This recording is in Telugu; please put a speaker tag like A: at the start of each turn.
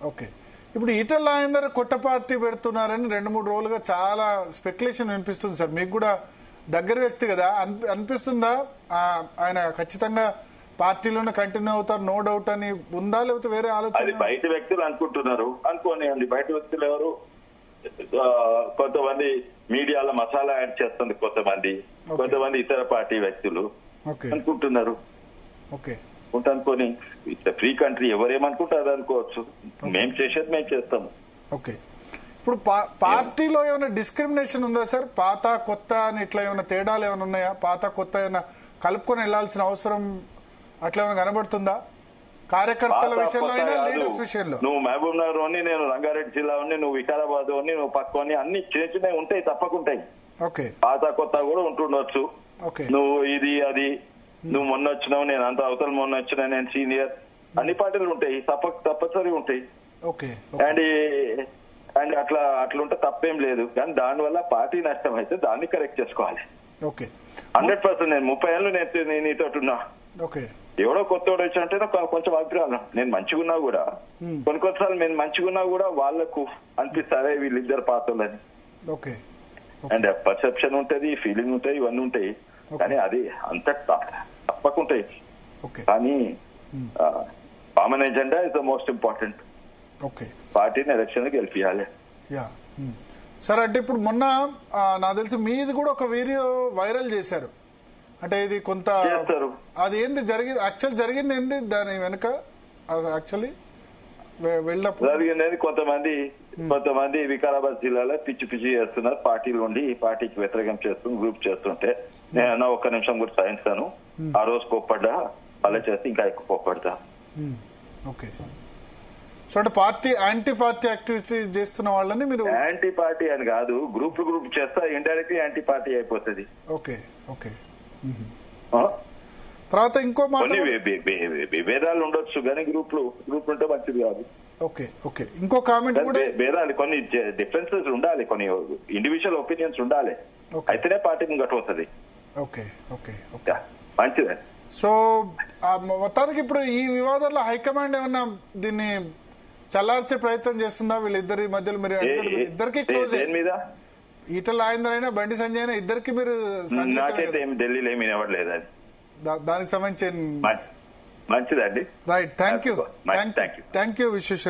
A: ఓకే. ఇప్పుడు ఈటల రాజేందర్ కొత్త పార్టీ పెడుతున్నారని 2-3 రోజులుగా చాలా స్పెక్యులేషన్ వినిపిస్తుంది సార్. మీకు కూడా దగ్గర వ్యక్తి కదా, అనిపిస్తుందా ఆయన ఖచ్చితంగా పార్టీలోనే కంటిన్యూ అవుతారు నో డౌట్ అని ఉందా, లేకపోతే వేరే
B: అది
A: ఆలోచన?
B: బయట వ్యక్తులు అనుకుంటున్నారు, అనుకోనివ్వండి. బయట వ్యక్తులు ఎవరు? కొంతమంది మీడియాలో మసాలా యాడ్ చేస్తుంది, కొంతమంది ఇతర పార్టీ వ్యక్తులు అనుకుంటున్నారు.
A: ఓకే,
B: అనుకోని ఫ్రీ కంట్రీ, ఎవరేమనుకుంటారు అనుకోవచ్చు. మేము చేసేది మేము చేస్తాము.
A: ఓకే. ఇప్పుడు పార్టీలో ఏమైనా డిస్క్రిమినేషన్ ఉందా సార్? పాత కొత్త అని ఇట్లా ఏమైనా తేడాలు ఏమైనా ఉన్నాయా? పాత కొత్త ఏమైనా కలుపుకొని వెళ్లాల్సిన అవసరం అట్లా ఏమైనా కనబడుతుందా కార్యకర్తల విషయంలో అయినా లీడర్స్ విషయంలో?
B: నువ్వు మహబూబ్ నగర్ అని, నేను రంగారెడ్డి జిల్లా అని, నువ్వు వికారాబాద్ అని, నువ్వు పక్కని, అన్ని చిన్న చిన్నవి ఉంటాయి, తప్పకుంటాయి.
A: ఓకే,
B: పాత కొత్త కూడా ఉంటుండొచ్చు. నువ్వు ఇది అది, నువ్వు మొన్న వచ్చినావు, నేను అంత అవతల మొన్న వచ్చినా, నేను సీనియర్, అన్ని పార్టీలు ఉంటాయి, తప్పనిసరి ఉంటాయి. అండ్ అట్లుంటే తప్పేం లేదు. కానీ దానివల్ల పార్టీ నష్టం అయితే దాన్ని కరెక్ట్ చేసుకోవాలి. 100%. నేను 30 ఏళ్ళు నేను నీతో ఉన్నా. ఎవడో కొత్తోడు వచ్చినట్టే కొంచెం అభిప్రాయం. నేను మంచిగున్నా కూడా కొన్నిసార్లు నేను మంచిగున్నా కూడా వాళ్ళకు అనిపిస్తారే వీళ్ళిద్దరు పాత్రలని. అండ్ పర్సెప్షన్ ఉంటది, ఫీలింగ్ ఉంటాయి, ఇవన్నీ ఉంటాయి. కానీ అది అంత తప్పకుంటాయి. కానీ common agenda is the most important. పార్టీని ఎలక్షన్ గెలిపియాలి.
A: సార్, అంటే ఇప్పుడు మొన్న నాకు తెలిసి మీది కూడా ఒక వీడియో వైరల్ చేశారు. అంటే ఇది కొంత అది ఏంది జరిగింది ఏంది దాని వెనుక? యాక్చువల్లీ
B: జరిగింది కొంతమంది వికారాబాద్ జిల్లాలో పిచ్చి చేస్తున్నారు. పార్టీలు ఉండి పార్టీకి వ్యతిరేకం గ్రూప్ చేస్తుంటే నేను ఒక్క నిమిషం కూడా సాధిస్తాను. ఆ రోజు కోప్పడ్డా, అలా చేస్తే ఇంకా ఎక్కువ కోప్పడతా.
A: ఓకే. సో అంటే యాంటీ పార్టీ యాక్టివిటీ చేస్తున్న వాళ్ళని మీరు
B: యాంటీ పార్టీ అని కాదు, గ్రూప్ చేస్తా ఇండైరెక్ట్లీ యాంటీ పార్టీ అయిపోతుంది.
A: ఓకే. తర్వాత ఇంకో
B: భేదాలు ఉండొచ్చు, కానీ గ్రూప్ ఉంటే మంచిది కాదు.
A: ఓకే. ఇంకో కామెంట్ కూడా,
B: భేదాలు కొన్ని డిఫరెన్సెస్ ఉండాలి, కొన్ని ఇండివిజువల్ ఒపీనియన్స్ ఉండాలి, అయితేనే పార్టీ ముంగట వస్తుంది. మంచిదే.
A: సో మొత్తానికి ఇప్పుడు ఈ వివాదంలో హైకమాండ్ ఏమన్నా దీన్ని చల్లార్చే ప్రయత్నం చేస్తుందా? వీళ్ళిద్దరి మధ్యలో మీరు ఇద్దరికి క్లోజ్, ఈటల రాజేందర్ అయినా బండి సంజయ్ అయినా ఇద్దరికి మీరు
B: ఢిల్లీలో ఏమి ఇవ్వట్లేదు. అది
A: దానికి సంబంధించి
B: మంచిదండి.
A: రైట్. Thank you Visweswara.